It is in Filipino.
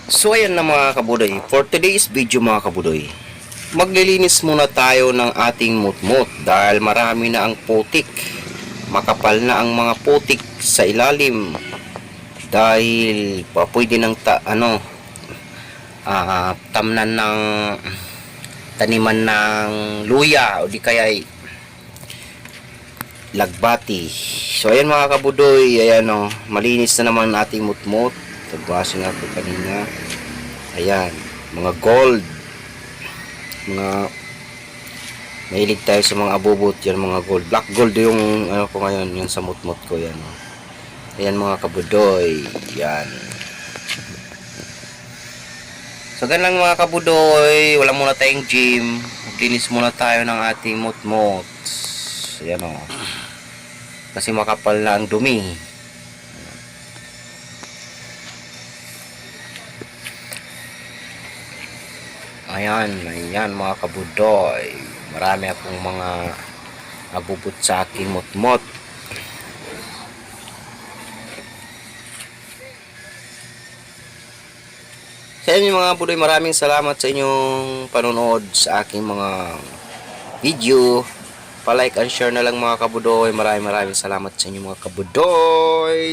So ayan na mga kabudoy, for today's video mga kabudoy, maglilinis muna tayo ng ating mutmut dahil marami na ang putik. Makapal na ang mga putik sa ilalim dahil pwede ng tamnan ng taniman ng luya o di kaya lagbati. So ayan mga kabudoy, ayan malinis na naman ating mutmut. Tagbasa nga po kanina. Ayan, mga gold. Mga mahilig tayo sa mga abubot yan, mga gold. Black gold yung ano ko ngayon, yung sa mutmut ko yan. Ayan mga kabudoy. Yan. So ganun lang mga kabudoy, wala muna tayong gym. Maglinis muna tayo ng ating mutmut. Ayan kasi makapal na ang dumi. Ayan mga kabudoy. Marami akong mga abubot sa aking mutmut. Sa inyo mga kabudoy, maraming salamat sa inyong panonood sa aking mga video. Pa-like and share na lang mga kabudoy. Maraming salamat sa inyo mga kabudoy.